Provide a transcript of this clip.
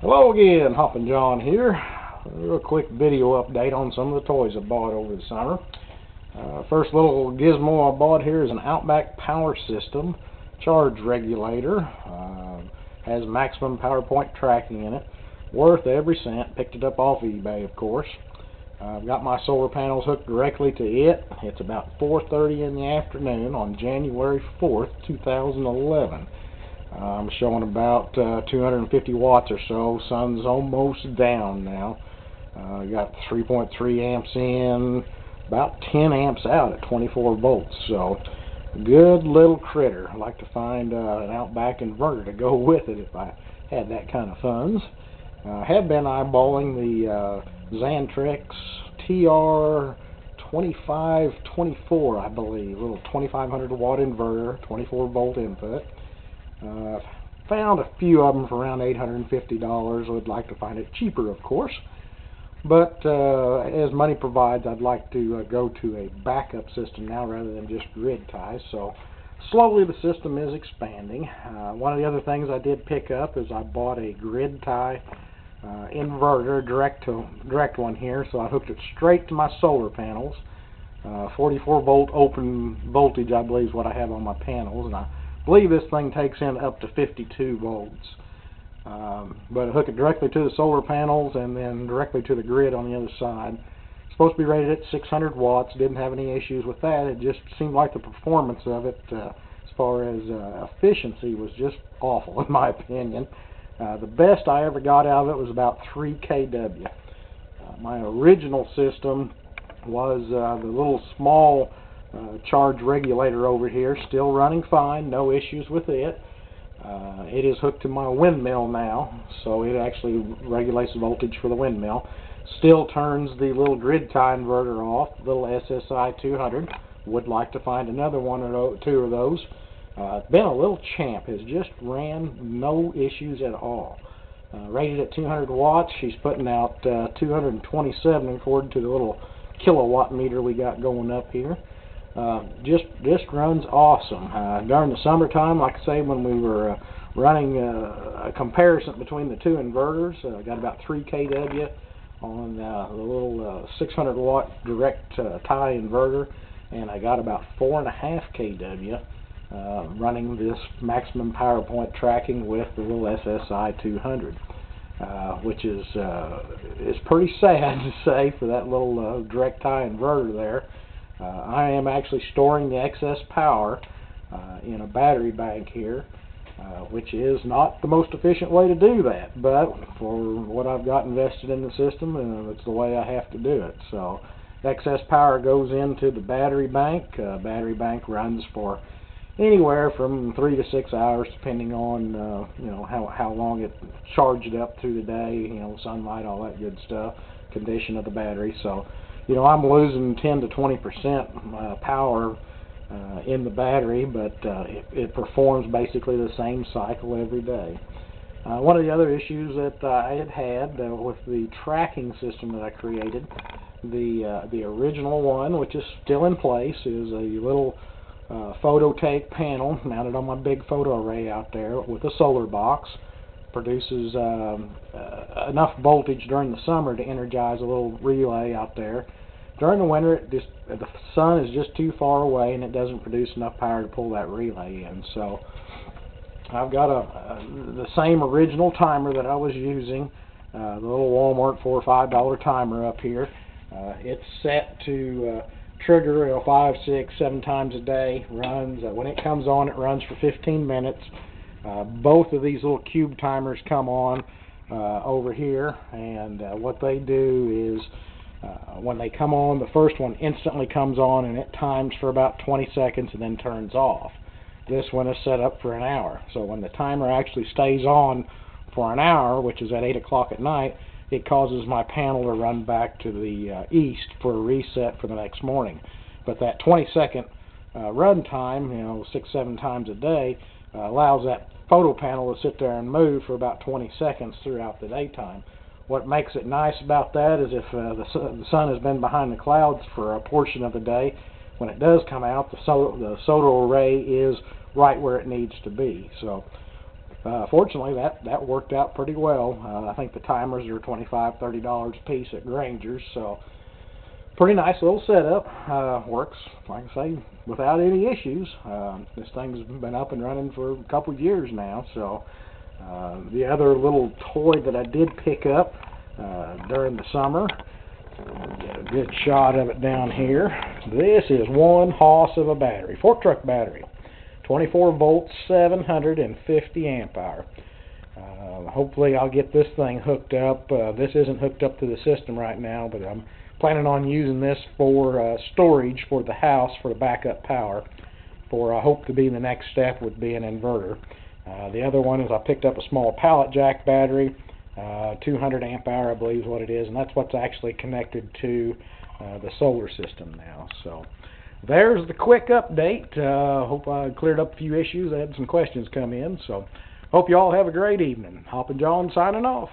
Hello again, Hoppin' John here. A real quick video update on some of the toys I bought over the summer. First little gizmo I bought here is an Outback Power System charge regulator. Has maximum power point tracking in it. Worth every cent. Picked it up off eBay, of course. I've got my solar panels hooked directly to it. It's about 4:30 in the afternoon on January 4th, 2011. I'm showing about 250 watts or so. Sun's almost down now. Got 3.3 amps in, about 10 amps out at 24 volts. So, good little critter. I'd like to find an Outback inverter to go with it if I had that kind of funds. I have been eyeballing the Xantrex TR2524, I believe. A little 2500 watt inverter, 24 volt input. Found a few of them for around $850. Would like to find it cheaper, of course. But as money provides, I'd like to go to a backup system now rather than just grid ties. So slowly the system is expanding. One of the other things I did pick up is I bought a grid tie inverter, direct one here. So I hooked it straight to my solar panels. 44 volt open voltage, I believe, is what I have on my panels, and I believe this thing takes in up to 52 volts. But I hook it directly to the solar panels and then directly to the grid on the other side. It's supposed to be rated at 600 watts. Didn't have any issues with that. It just seemed like the performance of it, as far as efficiency, was just awful in my opinion. The best I ever got out of it was about 3 kW. My original system was the little small charge regulator over here, still running fine, no issues with it. It is hooked to my windmill now, so it actually regulates the voltage for the windmill. Still turns the little grid tie inverter off, little SSI 200. Would like to find another one or two of those. Been a little champ, has just ran no issues at all. Rated at 200 watts, she's putting out 227 according to the little kilowatt meter we got going up here. Just runs awesome. During the summertime, like I say, when we were running a comparison between the two inverters, I got about 3 kW on the little 600 watt direct tie inverter, and I got about 4.5 kW running this maximum power point tracking with the little SSI 200, which is pretty sad to say for that little direct tie inverter there. I am actually storing the excess power in a battery bank here, which is not the most efficient way to do that, but for what I've got invested in the system, it's the way I have to do it. So excess power goes into the battery bank. Battery bank runs for anywhere from 3 to 6 hours, depending on how long it charged up through the day, sunlight, all that good stuff, condition of the battery. So I'm losing 10 to 20% power in the battery, but it performs basically the same cycle every day. One of the other issues that I had with the tracking system that I created, the original one, which is still in place, is a little photovoltaic panel mounted on my big photo array out there with a solar box. Produces enough voltage during the summer to energize a little relay out there. During the winter, the sun is just too far away and it doesn't produce enough power to pull that relay in. So I've got the same original timer that I was using, the little Walmart $4 or $5 timer up here. It's set to trigger 5, 6, 7 times a day. Runs when it comes on, it runs for 15 minutes. Both of these little cube timers come on over here, and what they do is when they come on, the first one instantly comes on and it times for about 20 seconds and then turns off. This one is set up for an hour, so when the timer actually stays on for an hour, which is at 8 o'clock at night, it causes my panel to run back to the east for a reset for the next morning. But that 20-second run time, 6, 7 times a day, allows that photo panel to sit there and move for about 20 seconds throughout the daytime. What makes it nice about that is if the sun has been behind the clouds for a portion of the day, when it does come out, the solar array is right where it needs to be. So Fortunately, that worked out pretty well. I think the timers are $25–$30 a piece at Granger's, so pretty nice little setup. Works, like I say, without any issues. This thing's been up and running for a couple of years now. So the other little toy that I did pick up during the summer, get a good shot of it down here. This is one hoss of a battery, fork truck battery, 24 volts, 750 amp hour. Hopefully I'll get this thing hooked up. This isn't hooked up to the system right now, but I'm planning on using this for storage for the house for the backup power. For I hope to be the next step would be an inverter. The other one is I picked up a small pallet jack battery, 200 amp hour I believe is what it is, and that's what's actually connected to the solar system now. So there's the quick update. Hope I cleared up a few issues. I had some questions come in, so hope you all have a great evening. Hoppin' John signing off.